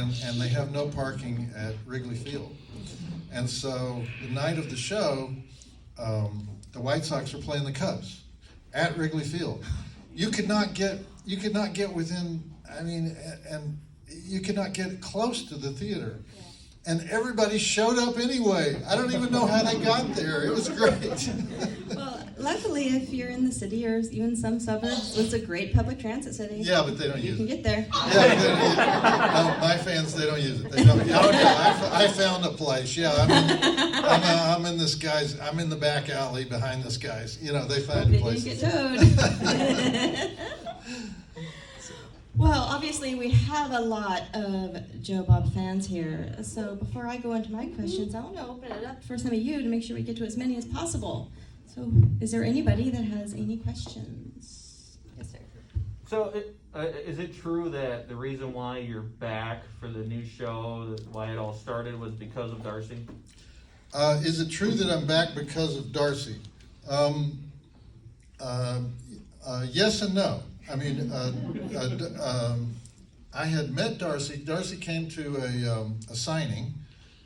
and they have no parking at Wrigley Field. And so the night of the show, the White Sox were playing the Cubs at Wrigley Field. You could not get within, and you could not get close to the theater. And everybody showed up anyway. I don't even know how they got there. It was great. Well, luckily, if you're in the city or even some suburbs, it's a great public transit city. Yeah, but they don't use it. You can get there. Yeah, but they don't use it. No, my fans, they don't use it. They don't. Oh, yeah, I found a place. Yeah, I'm in this guy's. I'm in the back alley behind this guy's. They find Hope places. you didn't get towed. Well, obviously, we have a lot of Joe Bob fans here. So before I go into my questions, I want to open it up for some of you to make sure we get to as many as possible. So is there anybody that has any questions? Yes, sir. So is it true that the reason why you're back for the new show, why it all started, was because of Darcy? Is it true that I'm back because of Darcy? Yes and no. I had met Darcy. Darcy came to a signing,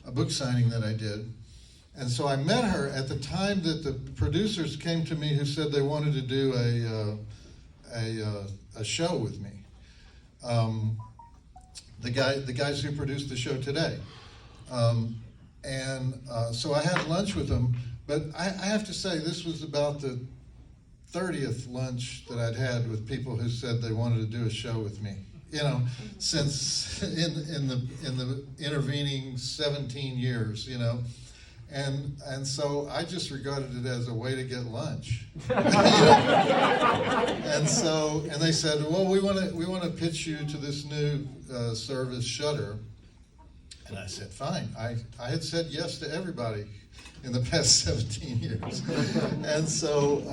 a book signing that I did. And so I met her at the time that the producers came to me who said they wanted to do a show with me. The guys who produced the show today. So I had lunch with them, but I have to say this was about the 30th lunch that I'd had with people who said they wanted to do a show with me. Since in the intervening 17 years, and so I just regarded it as a way to get lunch. And they said, well, we want to pitch you to this new service, Shudder. And I said, fine. I had said yes to everybody in the past 17 years. And so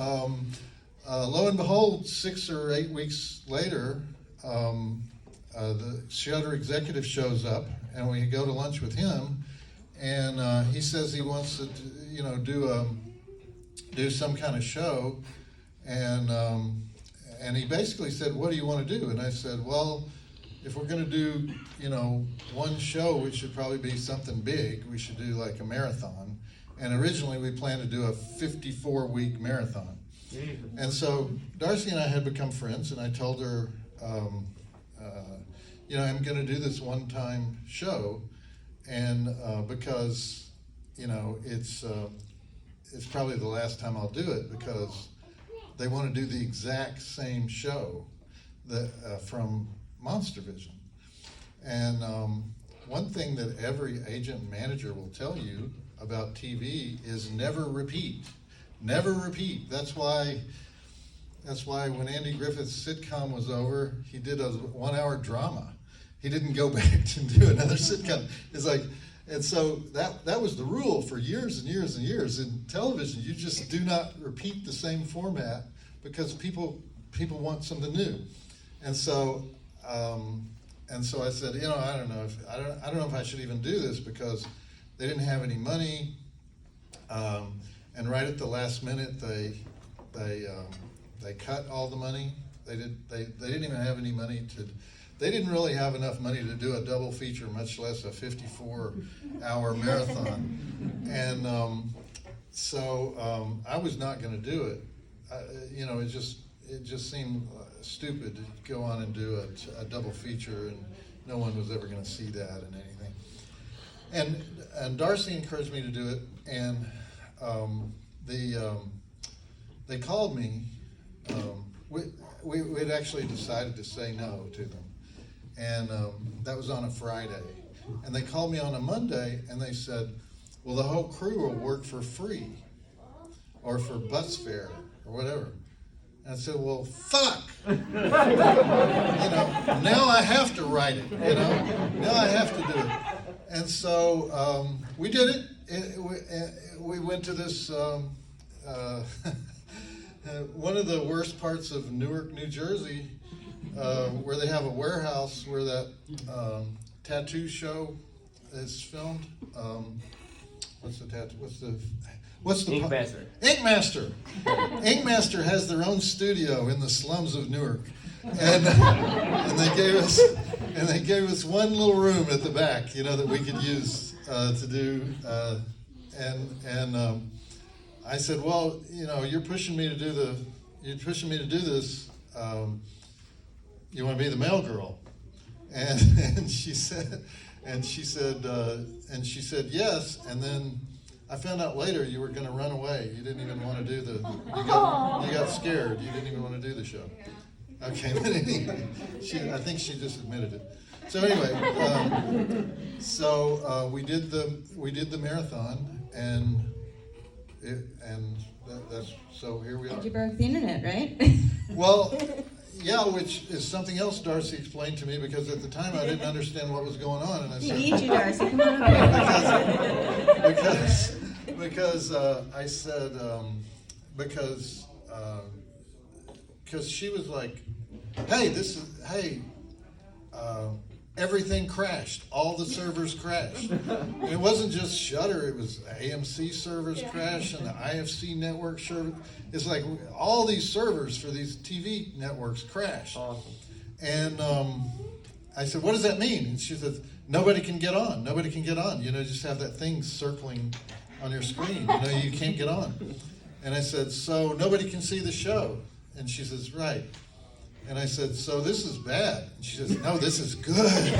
lo and behold, 6 or 8 weeks later, the Shudder executive shows up, and we go to lunch with him, and he says he wants to, do some kind of show, and he basically said, "What do you want to do?" And I said, "Well, if we're going to do, one show, it should probably be something big. We should do like a marathon." And originally we planned to do a 54-week marathon. And so Darcy and I had become friends, and I told her, I'm going to do this one-time show, and because, it's probably the last time I'll do it, because they want to do the exact same show that from Monster Vision. And one thing that every agent and manager will tell you about TV is never repeat. Never repeat. That's why when Andy Griffith's sitcom was over, he did a 1-hour drama. He didn't go back to do another sitcom. It's like, and so that was the rule for years and years and years. In television, you just do not repeat the same format because people want something new. And so I said, I don't know if I should even do this, because they didn't have any money. And right at the last minute, they cut all the money. They didn't even have any money to. They didn't really have enough money to do a double feature, much less a 54-hour marathon. And so I was not going to do it. It just seemed stupid to go on and do a double feature, and no one was ever going to see that and anything. And Darcy encouraged me to do it, and they called me. We had actually decided to say no to them, and that was on a Friday. And they called me on a Monday, and they said, well, the whole crew will work for free, or for bus fare, or whatever. And I said, well, fuck. Now I have to write it, Now I have to do it. And so we did it. We went to this, one of the worst parts of Newark, New Jersey, where they have a warehouse where that tattoo show is filmed. What's the tattoo? What's the Inkmaster. Inkmaster. Inkmaster has their own studio in the slums of Newark, and they gave us and they gave us one little room at the back, that we could use to do. I said, well, you're pushing me to do this. You want to be the mail girl? And she said yes. And then I found out later you were going to run away. You didn't even want to do you got scared. You didn't even want to do the show. Okay, but anyway, I think she just admitted it. So anyway, we did the marathon, and that's so here we are. You broke the internet, right? Well, yeah, which is something else Darcy explained to me, because at the time I didn't understand what was going on, and I We said, need you, Darcy. Come on over here. because I said because she was like, hey, everything crashed. All the servers crashed. And it wasn't just Shudder. It was AMC servers crashed, and the IFC network server. It's like all these servers for these TV networks crashed. Awesome. And I said, what does that mean? And she said, nobody can get on. Nobody can get on. Just have that thing circling on your screen. You can't get on. And I said, so nobody can see the show. And she says, right. And I said, so this is bad. And she says, no, this is good.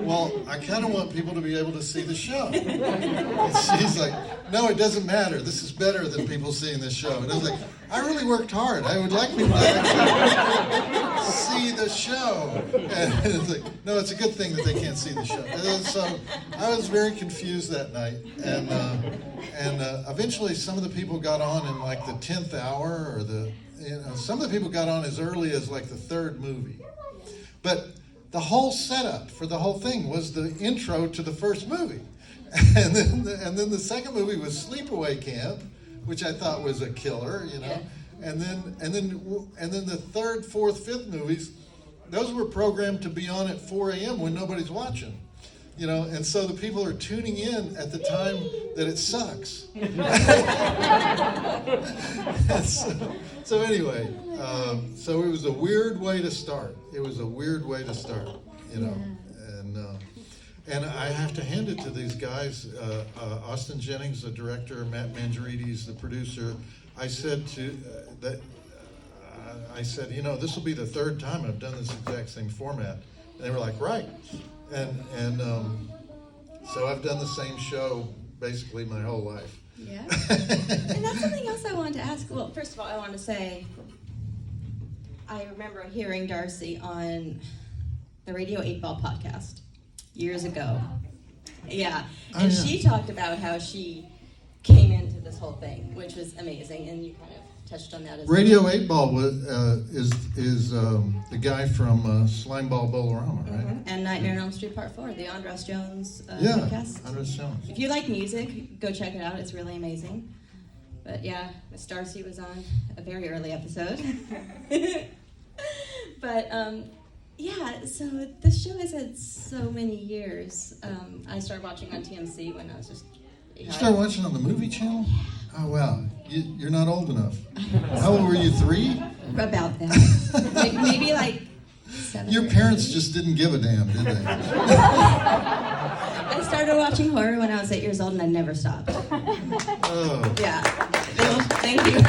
Well, I kind of want people to be able to see the show. And she's like, no, it doesn't matter. This is better than people seeing the show. And I was like, I really worked hard. I would like people to actually see the show. And it's like, no, it's a good thing that they can't see the show. And so I was very confused that night. And eventually some of the people got on in like the 10th hour, or some of the people got on as early as like the third movie. But the whole setup for the whole thing was the intro to the first movie. And then the second movie was Sleepaway Camp, which I thought was a killer, Yeah. And then the third, fourth, fifth movies, those were programmed to be on at 4 a.m. when nobody's watching. And so the people are tuning in at the time that it sucks. So anyway, so it was a weird way to start. And I have to hand it to these guys, Austin Jennings, the director, Matt Mangiarides, the producer. I said this will be the third time I've done this exact same format. And they were like, right. And so I've done the same show basically my whole life. Yeah. And that's something else I wanted to ask. Well, first of all, I want to say, I remember hearing Darcy on the Radio 8 Ball podcast years ago. Yeah. And she talked about how she came into this whole thing, which was amazing, and you kind of touched on that as Radio well. 8 Ball is the guy from Slimeball Bolorama, right? Mm-hmm. And Nightmare on Elm Street Part 4, the Andros Jones Yeah, podcast. Andros Jones. If you like music, go check it out. It's really amazing. But yeah, Miss Darcy was on a very early episode. But yeah, so this show has had so many years. I started watching on TMC when I was just... You started watching on the movie channel? Oh, wow. You're not old enough. How old were you, 3? About that. maybe like 7. Your parents just didn't give a damn, did they? I started watching horror when I was 8 years old, and I never stopped. Oh. Yeah. Thank you.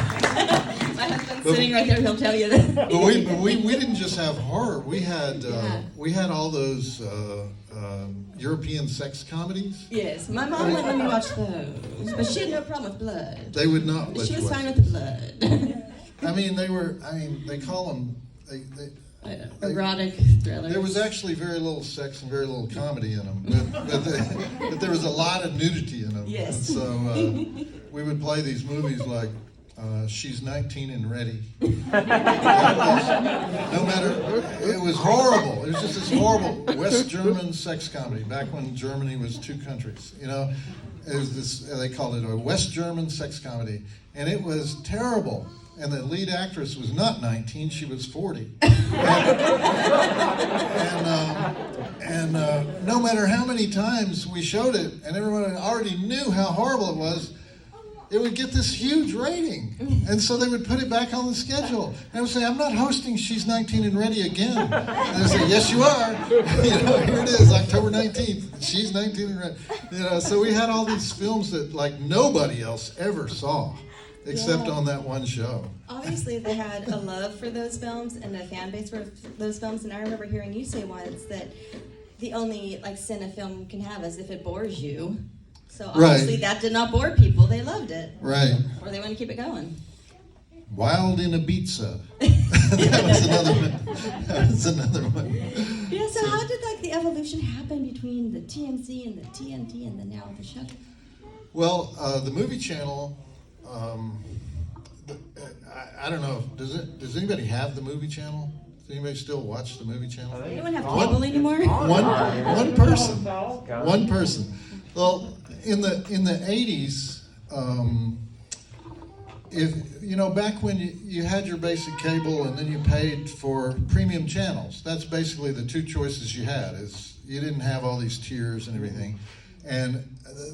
My husband's sitting right there. He'll tell you that. But we didn't just have horror. We had all those European sex comodedies. Yes, my mom wouldn't let me watch those, but she had no problem with blood. They would not let She you was watch fine it. with the blood. They call them. Erotic thrillers. There was actually very little sex and very little comedy in them, but there was a lot of nudity in them. Yes. And so we would play these movies like She's 19 and Ready. No matter, it was horrible. It was just this horrible West German sex comedy back when Germany was 2 countries. It was this. They called it a West German sex comedy, and it was terrible. And the lead actress was not 19; she was 40. And no matter how many times we showed it, and everyone already knew how horrible it was, it would get this huge rating. And so they would put it back on the schedule. And I would say, I'm not hosting She's 19 and Ready again. And I would say, yes, you are. Here it is, October 19th. She's 19 and Ready. So we had all these films that like nobody else ever saw, except on that one show. Obviously, they had a love for those films and a fan base for those films. And I remember hearing you say once that the only sin a film can have is if it bores you. So obviously that did not bore people. They loved it. Right. Or they want to keep it going. Wild in Ibiza. That was another one. Yeah, so how did the evolution happen between the TNC and the TNT and then now the Shudder? Well, the movie channel, I don't know, does anybody have the movie channel? Does anybody still watch the movie channel? Anyone have cable anymore? One person. One person. Well, in the 80s, back when you had your basic cable and then you paid for premium channels, that's basically the two choices you had. Is you didn't have all these tiers and everything, and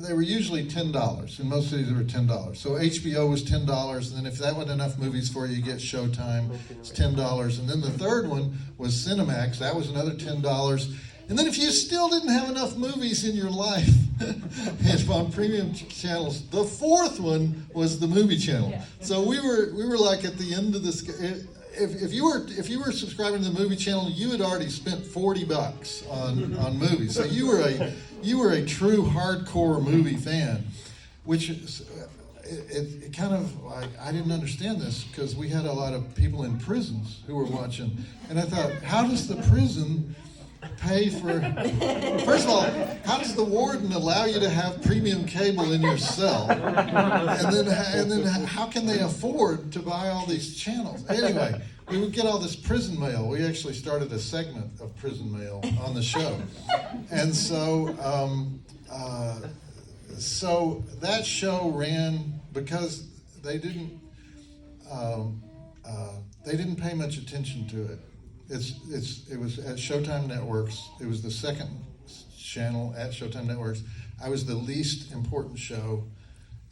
they were usually $10. In most cities, they were $10. So HBO was $10, and then if that wasn't enough movies for you, you get Showtime. It's $10, and then the third one was Cinemax. That was another $10. And then if you still didn't have enough movies in your life on premium channels, the fourth one was the movie channel. Yeah. So we were like at the end of this. If you were subscribing to the movie channel, you had already spent $40 on movies. So you were a true hardcore movie fan, which it kind of I didn't understand this because we had a lot of people in prisons who were watching, and I thought, how does the prison pay for? First of all, how does the warden allow you to have premium cable in your cell? And then how can they afford to buy all these channels? Anyway, we would get all this prison mail. We actually started a segment of prison mail on the show. And so so that show ran because they didn't pay much attention to it. It was at Showtime Networks. It was the second channel at Showtime Networks. I was the least important show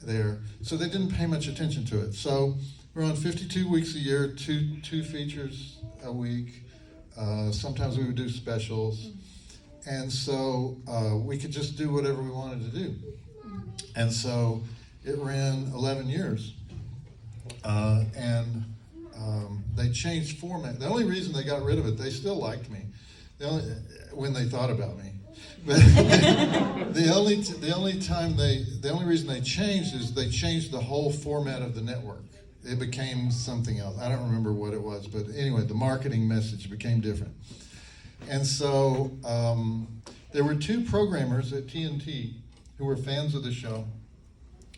there, so they didn't pay much attention to it. So we're on 52 weeks a year, two features a week. Sometimes we would do specials, and so we could just do whatever we wanted to do. And so it ran 11 years, and they changed format. The only reason they got rid of it, they still liked me, when they thought about me. But the only reason they changed is they changed the whole format of the network. It became something else. I don't remember what it was, but anyway, the marketing message became different. And so there were two programmers at TNT who were fans of the show,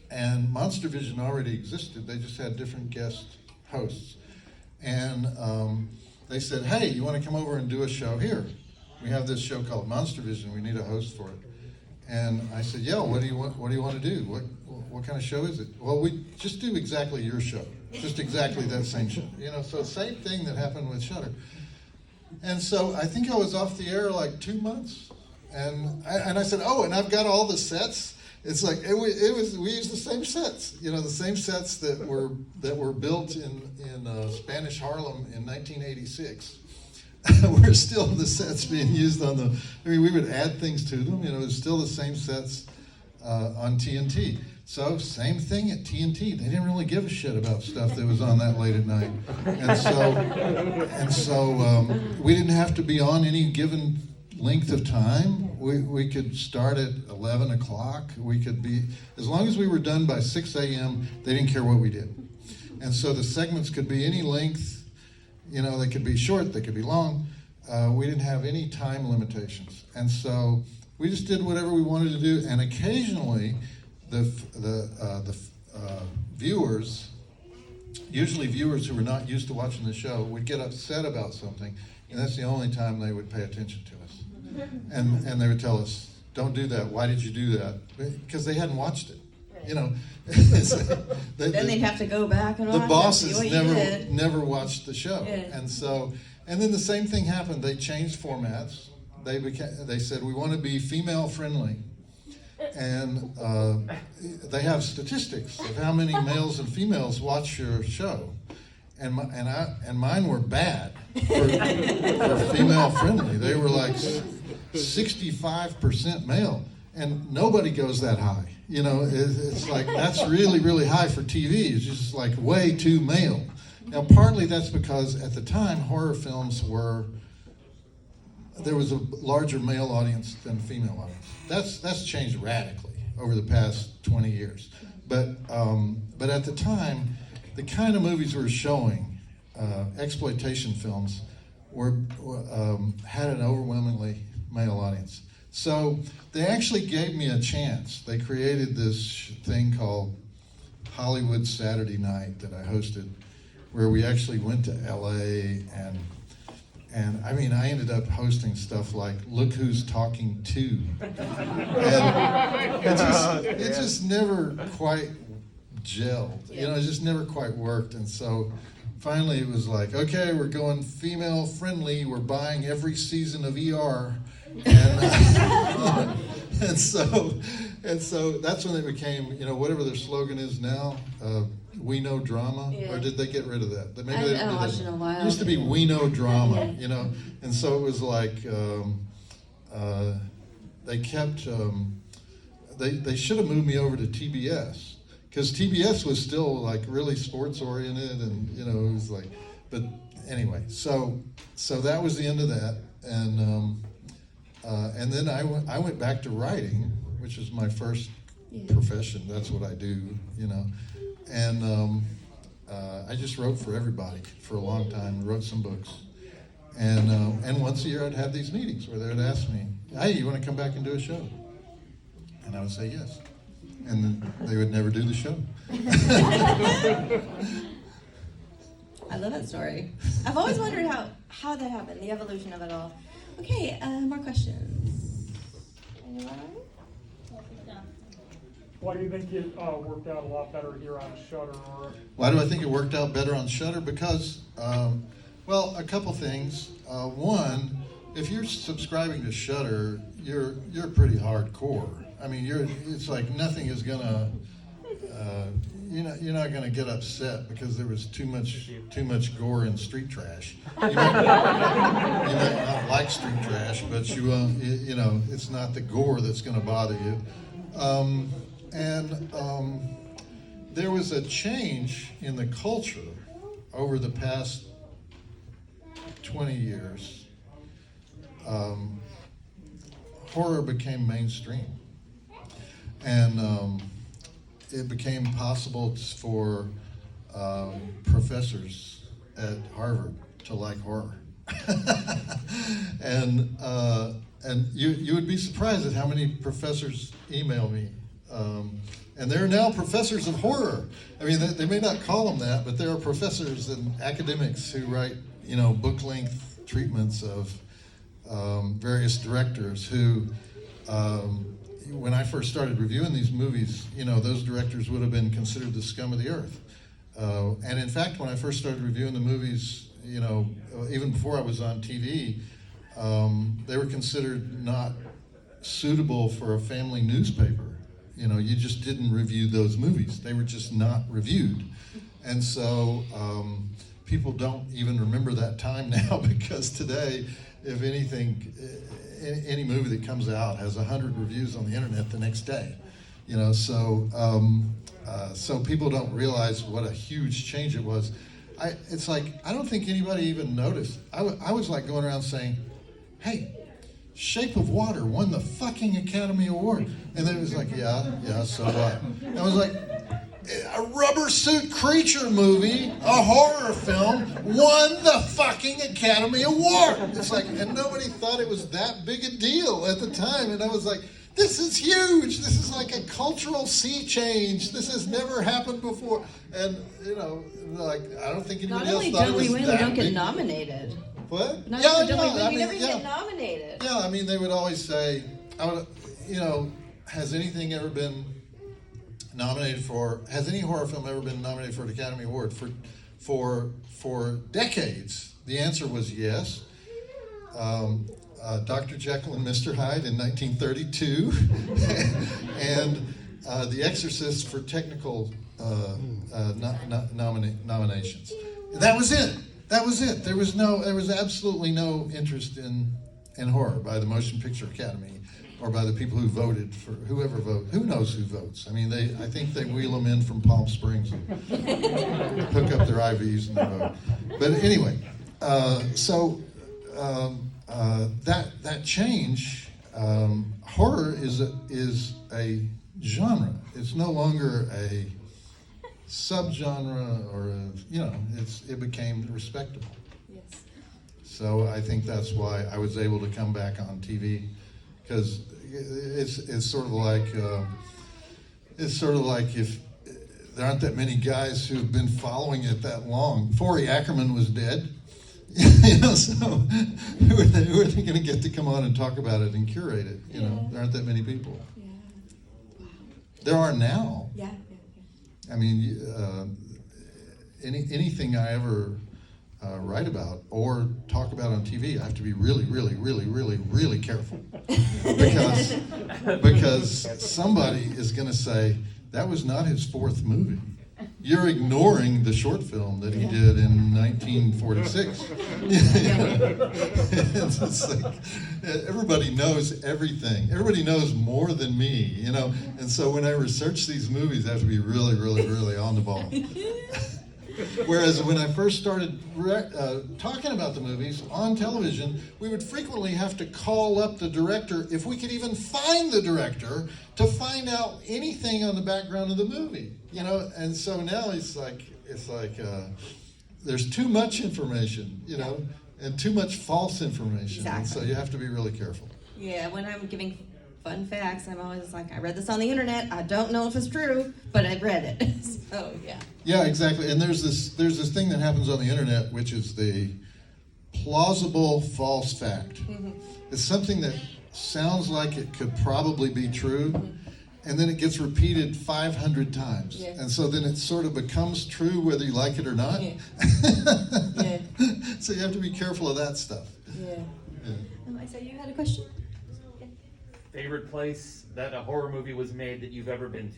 and Monster Vision already existed. They just had different guest hosts. And they said, hey, you want to come over and do a show here? We have this show called Monster Vision. We need a host for it. And I said, yeah, what do you want to do? What kind of show is it? Well, we just do exactly your show. Just exactly that same show. So same thing that happened with Shudder. And so I think I was off the air like 2 months. And I said, oh, and I've got all the sets. It's like we used the same sets, the same sets that were built in Spanish Harlem in 1986. We're still the sets being used we would add things to them. It was still the same sets on TNT. So same thing at TNT. They didn't really give a shit about stuff that was on that late at night, and so we didn't have to be on any given length of time. We could start at 11 o'clock. We could be, as long as we were done by 6 a.m., they didn't care what we did. And so the segments could be any length, they could be short, they could be long. We didn't have any time limitations. And so we just did whatever we wanted to do. And occasionally the viewers, usually viewers who were not used to watching the show, would get upset about something. And that's the only time they would pay attention to us. And they would tell us, don't do that. Why did you do that? Because they hadn't watched it. Then they'd have to go back and watch it. The bosses never watched the show. Yeah. And then the same thing happened. They changed formats. They said, we want to be female friendly. and they have statistics of how many males and females watch your show, and mine were bad for female friendly. They were like 65% male, and nobody goes that high. You know, it's like that's really, really high for TV. It's just like way too male. Now, partly that's because at the time horror films there was a larger male audience than female audience. That's changed radically over the past 20 years. But at the time, the kind of movies we were showing, exploitation films, had an overwhelmingly male audience. So they actually gave me a chance. They created this thing called Hollywood Saturday Night that I hosted, where we actually went to LA and I mean, I ended up hosting stuff like Look Who's Talking To. And it just never quite gelled. You know, it just never quite worked. And so finally it was like, okay, we're going female friendly. We're buying every season of ER. And so that's when it became, you know, whatever their slogan is now, we know drama, or did they get rid of that? Maybe I haven't watched it in a while. It used to be we know drama, you know, and so it was like they kept. They should have moved me over to TBS because TBS was still like really sports oriented, and you know it was like. But anyway, so that was the end of that, and then I went back to writing, which is my first profession. That's what I do, you know. And I just wrote for everybody for a long time, wrote some books. And once a year I'd have these meetings where they would ask me, hey, you want to come back and do a show? And I would say yes. And then they would never do the show. I love that story. I've always wondered how that happened, the evolution of it all. Okay, more questions. Anyone? Why do you think it worked out a lot better here on Shudder? Why do I think it worked out better on Shudder? Because, well, a couple things. One, if you're subscribing to Shudder, you're pretty hardcore. I mean, it's like nothing is gonna. You're not gonna get upset because there was too much gore and street trash. You might not like street trash, but you know it's not the gore that's gonna bother you. There was a change in the culture over the past 20 years. Horror became mainstream, and it became possible for professors at Harvard to like horror. And you would be surprised at how many professors email me. And they're now professors of horror. I mean, they may not call them that, but there are professors and academics who write, you know, book-length treatments of various directors who, when I first started reviewing these movies, you know, those directors would have been considered the scum of the earth. And in fact, when I first started reviewing the movies, you know, even before I was on TV, they were considered not suitable for a family newspaper. You know, you just didn't review those movies. They were just not reviewed. And so people don't even remember that time now, because today, if anything, any movie that comes out has 100 reviews on the internet the next day. You know, so people don't realize what a huge change it was. It's like, I don't think anybody even noticed. I was like going around saying, hey, Shape of Water won the fucking Academy Award. And then it was like, yeah, so what? And I was like, a rubber suit creature movie, a horror film, won the fucking Academy Award. It's like, and nobody thought it was that big a deal at the time. And I was like, this is huge. This is like a cultural sea change. This has never happened before. And, you know, like, I don't think anybody else thought it was that big. Not only don't we win, we don't get nominated. What? Not only don't we win, we never get nominated. Yeah, I mean, they would always say, you know, has anything ever been nominated for? Has any horror film ever been nominated for an Academy Award? For decades, the answer was yes. Dr. Jekyll and Mr. Hyde in 1932, and The Exorcist for technical nominations. That was it. That was it. There was absolutely no interest in horror by the Motion Picture Academy or by the people who voted for whoever votes. Who knows who votes? I mean, I think they wheel them in from Palm Springs and hook up their IVs and they vote. But anyway, that change, horror is a genre. It's no longer a subgenre or it became respectable. Yes. So I think that's why I was able to come back on TV, because it's sort of like if there aren't that many guys who've been following it that long. Forey Ackerman was dead, so who are they going to get to come on and talk about it and curate it? There aren't that many people. Yeah. Wow. There are now. Yeah. I mean, anything I ever write about or talk about on TV, I have to be really, really, really, really, really careful because somebody is going to say that was not his fourth movie. You're ignoring the short film that he did in 1946. It's like, everybody knows everything. Everybody knows more than me, And so when I research these movies, I have to be really, really, really on the ball. Whereas when I first started talking about the movies on television, we would frequently have to call up the director, if we could even find the director, to find out anything on the background of the movie. And so now it's like there's too much information, and too much false information. Exactly. And so you have to be really careful. Yeah, when I'm giving fun facts, I'm always like, I read this on the internet. I don't know if it's true, but I read it. So yeah. Yeah, exactly. And there's this thing that happens on the internet, which is the plausible false fact. Mm-hmm. It's something that sounds like it could probably be true, and then it gets repeated 500 times. Yeah. And so then it sort of becomes true whether you like it or not. Yeah. Yeah. So you have to be careful of that stuff. Yeah. I said you had a question? Yeah. Favorite place that a horror movie was made that you've ever been to?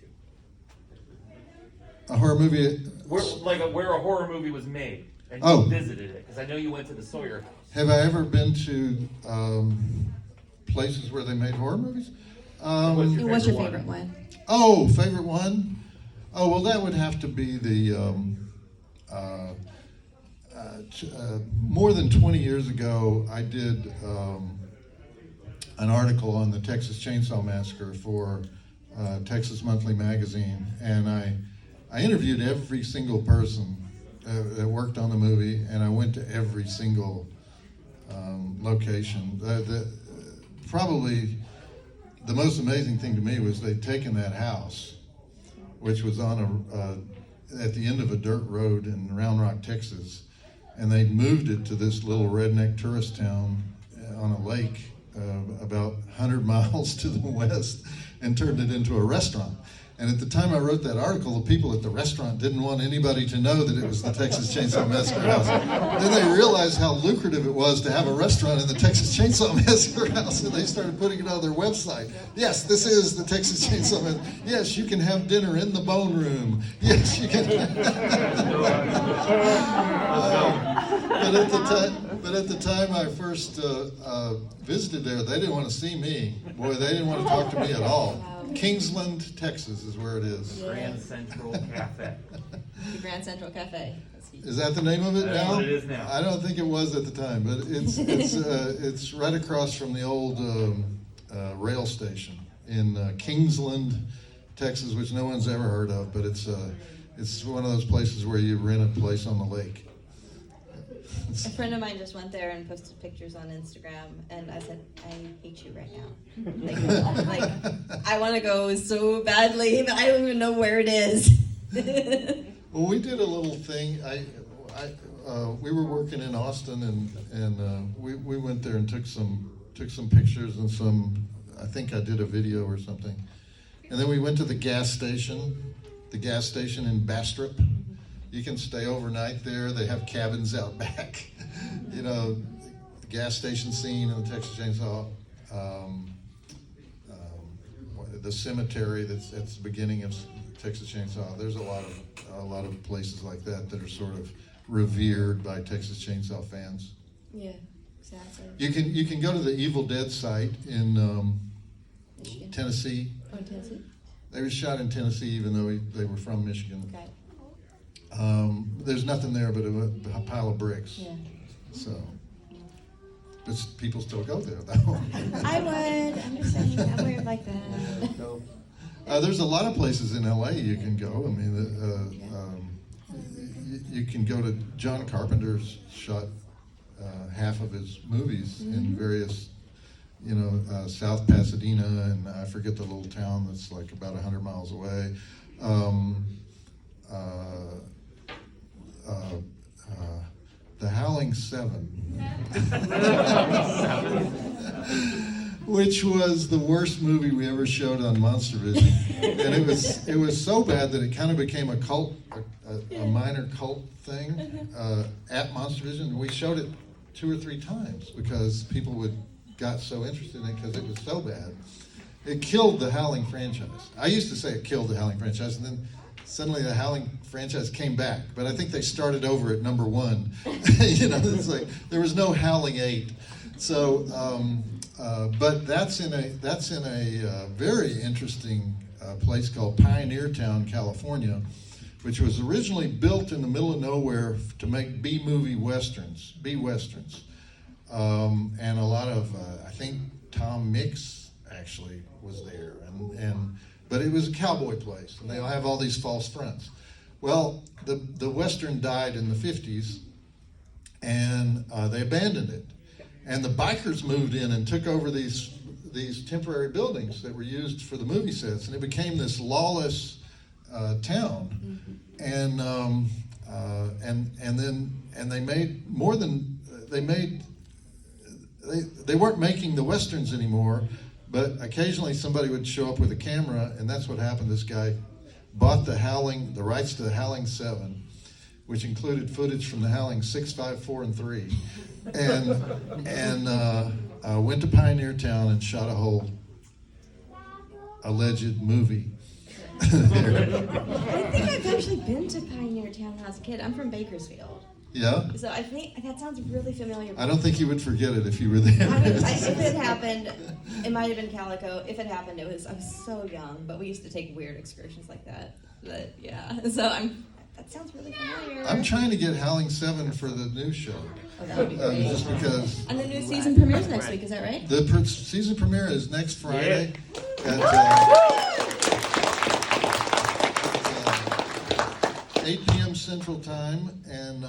A horror movie? Where a horror movie was made and you visited it, because I know you went to the Sawyer house. Have I ever been to places where they made horror movies? What's your favorite one? Oh, favorite one? Oh, well, that would have to be the more than 20 years ago, I did an article on the Texas Chainsaw Massacre for Texas Monthly Magazine, and I interviewed every single person that worked on the movie, and I went to every single location. Probably the most amazing thing to me was they'd taken that house, which was on at the end of a dirt road in Round Rock, Texas, and they'd moved it to this little redneck tourist town on a lake about 100 miles to the west, and turned it into a restaurant. And at the time I wrote that article, the people at the restaurant didn't want anybody to know that it was the Texas Chainsaw Massacre house. Then they realized how lucrative it was to have a restaurant in the Texas Chainsaw Massacre house, and they started putting it on their website. Yes, this is the Texas Chainsaw Massacre. Yes, you can have dinner in the bone room. Yes, you can. But at the time I first visited there, they didn't want to see me. Boy, they didn't want to talk to me at all. Kingsland, Texas is where it is. Grand Central Cafe. The Grand Central Cafe. Is that the name of it now? That's what it is now. I don't think it was at the time, but it's right across from the old rail station in Kingsland, Texas, which no one's ever heard of, but it's one of those places where you rent a place on the lake. A friend of mine just went there and posted pictures on Instagram, and I said, I hate you right now. Like I want to go so badly, but I don't even know where it is. Well, we did a little thing. We were working in Austin, and we went there and took some pictures and some. I think I did a video or something, and then we went to the gas station in Bastrop. You can stay overnight there. They have cabins out back. gas station scene in the Texas Chainsaw, the cemetery that's at the beginning of Texas Chainsaw. There's a lot of places like that that are sort of revered by Texas Chainsaw fans. Yeah, exactly. You can go to the Evil Dead site in Michigan. Tennessee. Oh, Tennessee? They were shot in Tennessee, even though they were from Michigan. Okay. There's nothing there but a pile of bricks. Yeah. So, but people still go there, though. I would. I'm just saying, I'm weird like that. There's a lot of places in LA you can go. I mean, you can go to John Carpenter's shot half of his movies in various, South Pasadena, and I forget the little town that's like about 100 miles away. The Howling Seven, which was the worst movie we ever showed on MonsterVision, and it was so bad that it kind of became a cult, a minor cult thing at MonsterVision. We showed it 2 or 3 times because people got so interested in it because it was so bad. It killed the Howling franchise. I used to say it killed the Howling franchise, and then suddenly the Howling franchise came back. But I think they started over at number 1. It's like there was no Howling 8. So, but that's in a very interesting place called Pioneer Town, California, which was originally built in the middle of nowhere to make B westerns. And a lot of, I think Tom Mix actually was there, but it was a cowboy place, and they have all these false fronts. Well, the Western died in the 50s, and they abandoned it. And the bikers moved in and took over these temporary buildings that were used for the movie sets, and it became this lawless town. And they made more than they weren't making the westerns anymore, but occasionally somebody would show up with a camera, and that's what happened. This guy bought the rights to the Howling 7, which included footage from the Howling 6, 5, 4, and 3, and went to Pioneer Town and shot a whole alleged movie. I think I've actually been to Pioneer Town as a kid. I'm from Bakersfield. Yeah? So I think that sounds really familiar. I don't think you would forget it if you were there. If it happened, it might have been Calico. If it happened, I was so young, but we used to take weird excursions like that. But yeah, so that sounds really familiar. I'm trying to get Howling 7 for the new show. Oh, that would be great. Just because. And the new season premieres next week, is that right? The season premiere is next Friday at 8 p.m. Central Time, and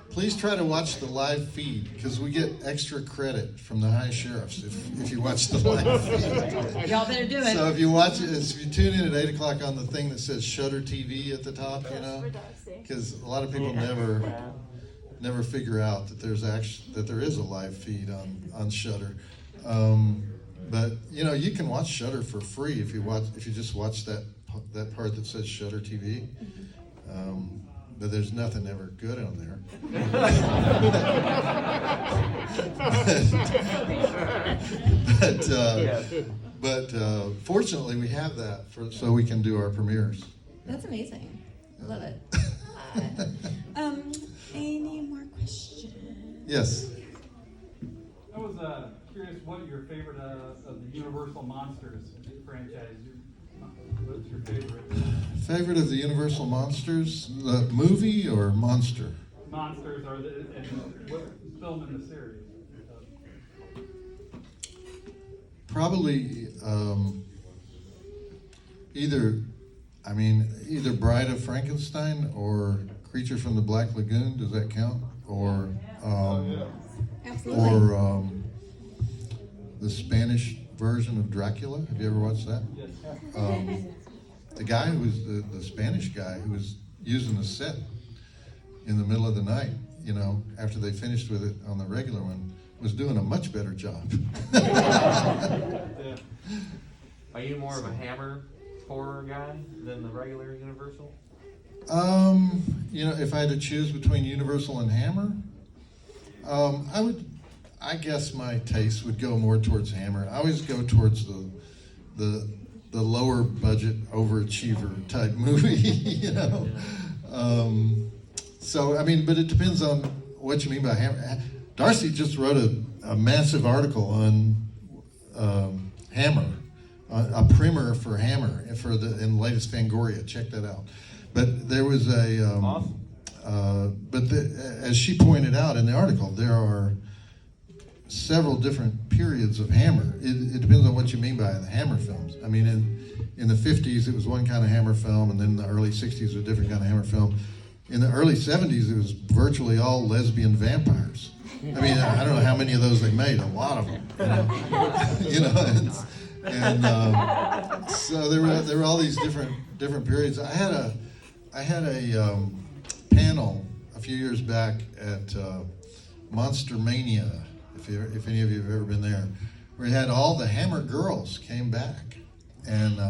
please try to watch the live feed because we get extra credit from the high sheriffs if you watch the live feed. Y'all better do it. So if you watch it, if you tune in at 8 o'clock on the thing that says Shutter TV at the top, because a lot of people never figure out that there is a live feed on Shutter. But you can watch Shutter for free if you just watch that part that says Shutter TV. But there's nothing ever good on there. but fortunately we have that so we can do our premieres. That's amazing. I love it. Any more questions? Yes. I was curious what your favorite of the Universal Monsters franchise. What's your favorite? Favorite of the Universal Monsters, the movie or monster? Monsters are and what film in the series? Probably either Bride of Frankenstein or Creature from the Black Lagoon. Does that count? Or Absolutely. or the Spanish version of Dracula. Have you ever watched that? Yes. The guy who was the Spanish guy who was using the set in the middle of the night, after they finished with it on the regular one, was doing a much better job. Are you more of a Hammer horror guy than the regular Universal? If I had to choose between Universal and Hammer, I guess my taste would go more towards Hammer. I always go towards the lower budget overachiever type movie, you know. So I mean, but it depends on what you mean by Hammer. Darcy just wrote a massive article on Hammer, a primer for Hammer in the latest Fangoria. Check that out. But there was a Awesome. as she pointed out in the article, there are several different periods of Hammer. It depends on what you mean by the Hammer films. I mean, in the 50s, it was one kind of Hammer film, and then in the early 60s, a different kind of Hammer film. In the early 70s, it was virtually all lesbian vampires. I mean, I don't know how many of those they made, a lot of them. You know, and so there were all these different periods. I had a panel a few years back at Monster Mania, if any of you have ever been there, where we had all the Hammer girls came back, and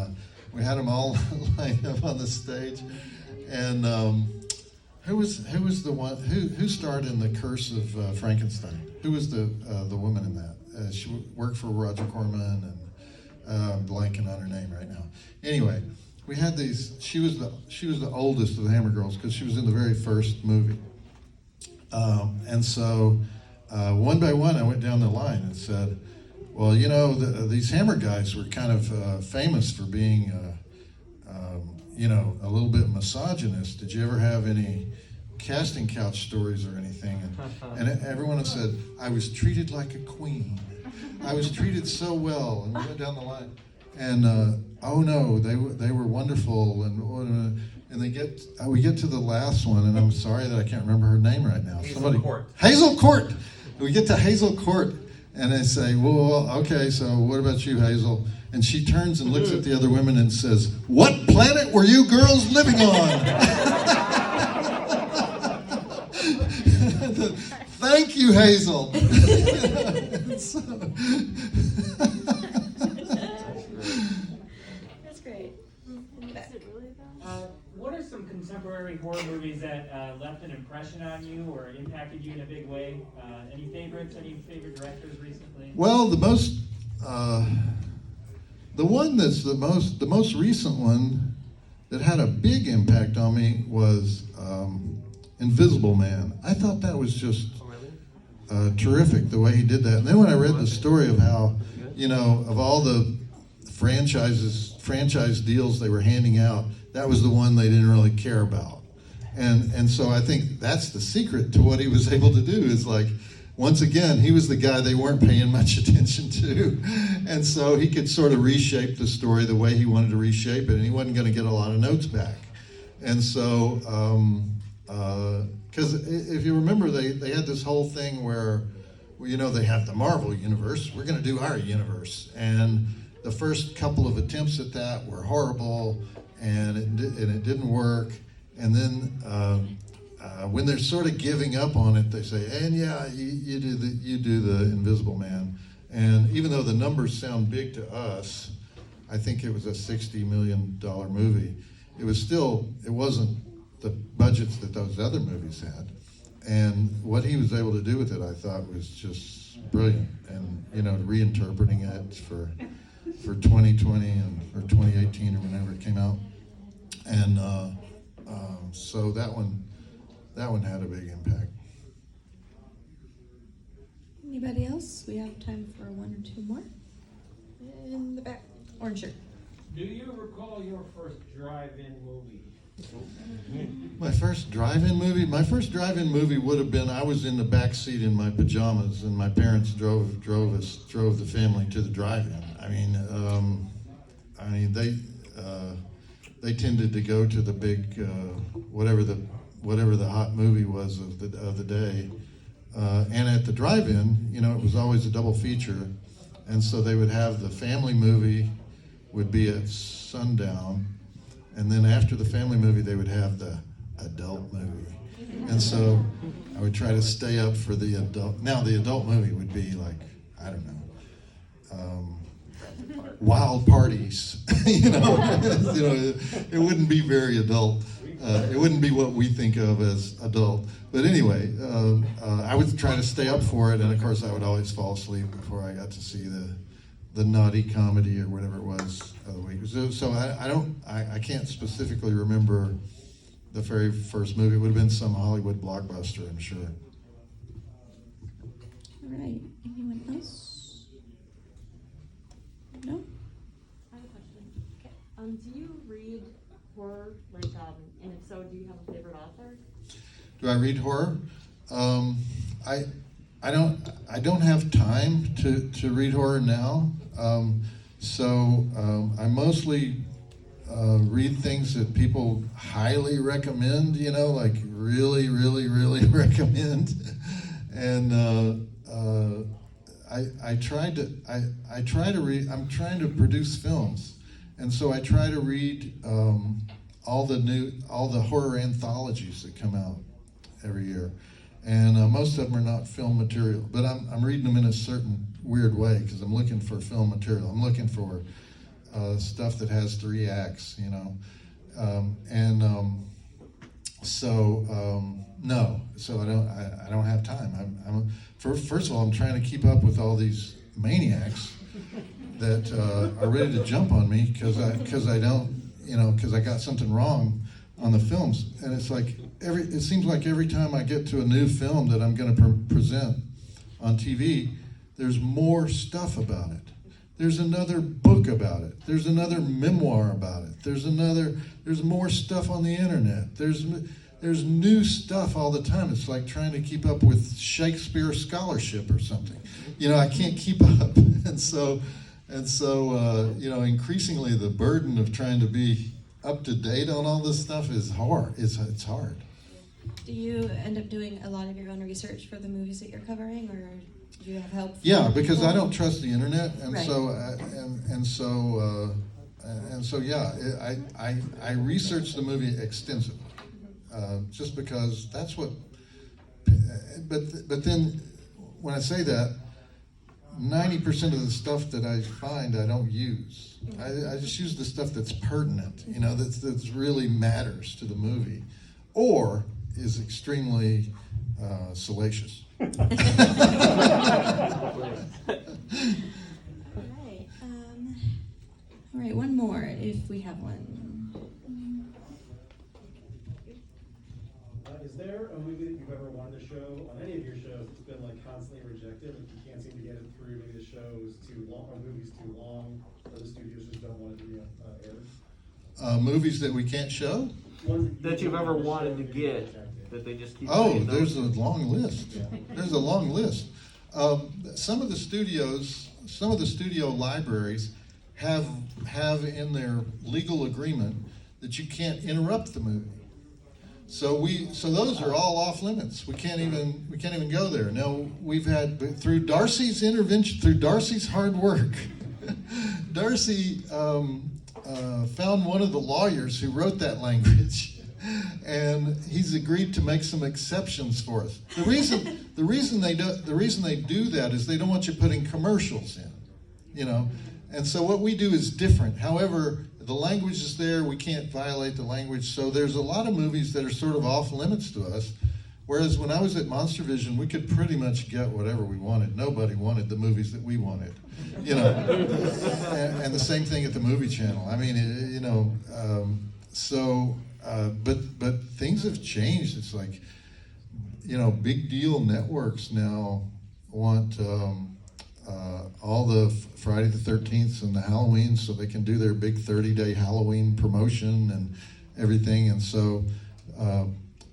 we had them all lined up on the stage. And who was the one who starred in The Curse of Frankenstein? Who was the woman in that? She worked for Roger Corman, and I'm blanking on her name right now. Anyway, we had these. She was the oldest of the Hammer girls because she was in the very first movie. And so one by one, I went down the line and said, "Well, you know, these Hammer guys were kind of famous for being, you know, a little bit misogynist. Did you ever have any casting couch stories or anything?" And everyone said, "I was treated like a queen. I was treated so well." And we went down the line, and oh no, they were wonderful. And we get to the last one, and I'm sorry that I can't remember her name right now. Hazel Court. Hazel Court. We get to Hazel Court, and they say, "Well, okay, so what about you, Hazel?" And she turns and looks at the other women and says, "What planet were you girls living on?" Thank you, Hazel. That's great. What are some contemporary horror movies that left an impression on you or impacted you in a big way? Any favorites? Any favorite directors recently? Well, the most recent one that had a big impact on me was Invisible Man. I thought that was just terrific the way he did that. And then when I read the story of how, you know, of all the franchise deals they were handing out, that was the one they didn't really care about. And so I think that's the secret to what he was able to do is like, once again, he was the guy they weren't paying much attention to. And so he could sort of reshape the story the way he wanted to reshape it, and he wasn't going to get a lot of notes back. And so, because if you remember, they had this whole thing where, you know, they have the Marvel universe, we're going to do our universe. And the first couple of attempts at that were horrible, and it didn't work. And then when they're sort of giving up on it, they say, "And yeah, you do the Invisible Man." And even though the numbers sound big to us, I think it was a $60 million movie. It wasn't the budgets that those other movies had. And what he was able to do with it, I thought, was just brilliant. And, you know, reinterpreting it for 2020 or 2018 or whenever it came out. And so that one had a big impact. Anybody else? We have time for one or two more. In the back, orange shirt. Do you recall your first drive-in movie? My first drive-in movie would have been, I was in the back seat in my pajamas, and my parents drove the family to the drive-in. I mean, they tended to go to the big whatever the hot movie was of the day, and at the drive-in, you know, it was always a double feature, and so they would have the family movie would be at sundown, and then after the family movie they would have the adult movie, and so I would try to stay up for the adult. Now the adult movie would be like, I don't know, Wild Parties. you know, it wouldn't be very adult. It wouldn't be what we think of as adult. But anyway, I would try to stay up for it, and of course I would always fall asleep before I got to see the naughty comedy or whatever it was of the week. So I can't specifically remember the very first movie. It would have been some Hollywood blockbuster, I'm sure. All right. Anyone else? No? I have a question. Okay. Do you read horror? And if so, do you have a favorite author? Do I read horror? I don't have time to read horror now. I mostly read things that people highly recommend, like really, really, really recommend. And I try to read. I'm trying to produce films, and so I try to read all the horror anthologies that come out every year. And most of them are not film material, but I'm reading them in a certain weird way because I'm looking for film material. I'm looking for stuff that has 3 acts, no. So I don't have time. First of all, I'm trying to keep up with all these maniacs that are ready to jump on me because I got something wrong on the films, and it's like it seems like every time I get to a new film that I'm going to present on TV, there's more stuff about it. There's another book about it. There's another memoir about it. There's more stuff on the internet. There's new stuff all the time. It's like trying to keep up with Shakespeare scholarship or something. I can't keep up, and so increasingly the burden of trying to be up to date on all this stuff is hard. It's hard. Do you end up doing a lot of your own research for the movies that you're covering, or do you have help? Yeah, because I don't trust the internet, and Right. I research the movie extensively, just because that's what. But then, when I say that, 90% of the stuff that I find I don't use. I just use the stuff that's pertinent, that's really matters to the movie, or is extremely salacious. All right. All right, one more if we have one. Is there a movie that you've ever wanted to show on any of your shows that's been constantly rejected? You can't seem to get it through. Maybe the show is too long, or the movie's too long, or the studios just don't want it to be aired. Movies that we can't show? That you've ever wanted to get, that they just keep Oh, saying no there's to. a long list. There's a long list. Some of the studio libraries have in their legal agreement that you can't interrupt the movie. So those are all off limits. We can't even go there. Now we've had, through Darcy's intervention, through Darcy's hard work, Darcy found one of the lawyers who wrote that language, and he's agreed to make some exceptions for us. The reason they do that is they don't want you putting commercials in, And so what we do is different. However, the language is there. We can't violate the language. So there's a lot of movies that are sort of off limits to us. Whereas when I was at Monster Vision, we could pretty much get whatever we wanted. Nobody wanted the movies that we wanted, and the same thing at the movie channel. I mean, but things have changed. It's like, big deal networks now want all the Friday the 13th and the Halloween, so they can do their big 30-day Halloween promotion and everything. And so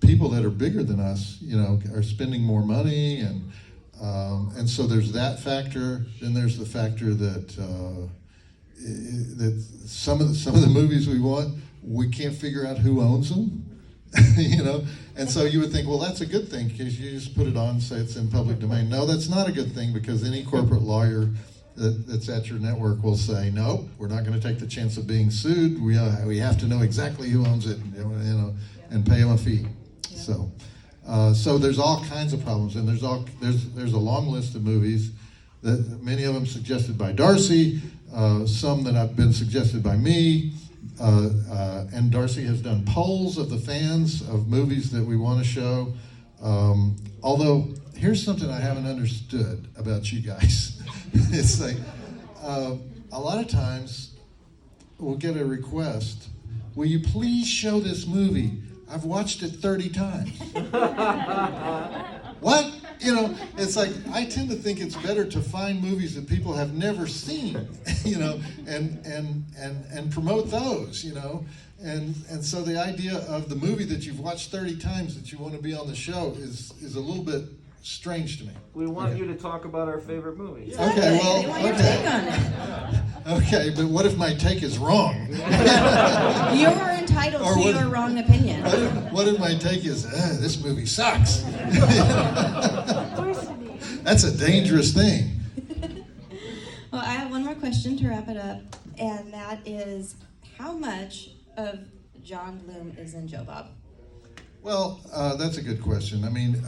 people that are bigger than us, are spending more money, and so there's that factor. Then there's the factor that that some of the movies we want, we can't figure out who owns them. And so you would think, well, that's a good thing because you just put it on and say it's in public domain. No, that's not a good thing, because any corporate lawyer that's at your network will say, no, we're not going to take the chance of being sued. We have to know exactly who owns it, and pay them a fee. So there's all kinds of problems, and there's a long list of movies that many of them suggested by Darcy, some that have been suggested by me, and Darcy has done polls of the fans of movies that we want to show. Although, here's something I haven't understood about you guys. It's like, a lot of times we'll get a request, will you please show this movie? I've watched it 30 times. What? You know, it's like, I tend to think it's better to find movies that people have never seen, you know, and promote those, you know. And so the idea of the movie that you've watched 30 times that you want to be on the show is a little bit strange to me. We want you to talk about our favorite movies. Exactly. Okay, well, They want your okay. take on it. Okay, but what if my take is wrong? You are entitled Or to what- your wrong opinion. What if my take is, this movie sucks? That's a dangerous thing. Well, I have one more question to wrap it up, and that is, how much of John Bloom is in Joe Bob? Well, that's a good question. I mean,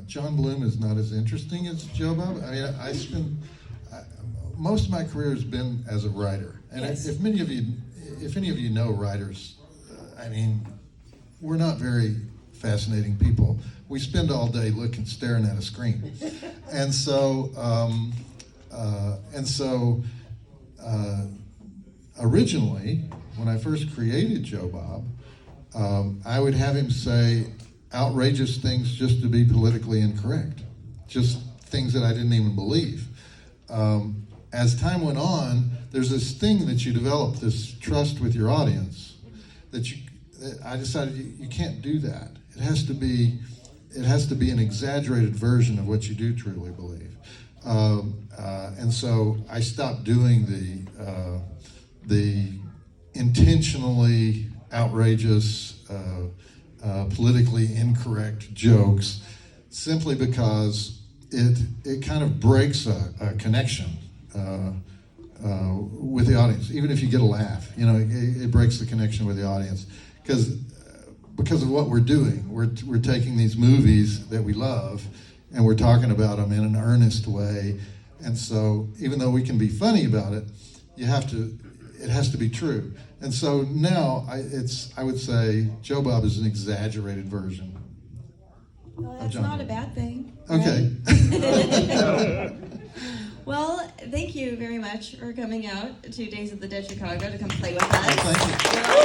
John Bloom is not as interesting as Joe Bob. I mean, most of my career has been as a writer, and Yes. if any of you know writers, I mean, we're not very fascinating people. We spend all day staring at a screen, and so originally, when I first created Joe Bob, I would have him say outrageous things just to be politically incorrect, just things that I didn't even believe. As time went on, there's this thing that you develop, this trust with your audience, that I decided you can't do that. It has to be an exaggerated version of what you do truly believe. And so I stopped doing the intentionally outrageous, politically incorrect jokes, simply because it kind of breaks a connection with the audience. Even if you get a laugh, you know, it breaks the connection with the audience because of what we're doing. We're taking these movies that we love and we're talking about them in an earnest way. And so even though we can be funny about it, it has to be true. And so now I would say Joe Bob is an exaggerated version. Well, that's John not a Bloom. bad thing. Okay. Right? Well, thank you very much for coming out to Days of the Dead Chicago to come play with us. Thank you.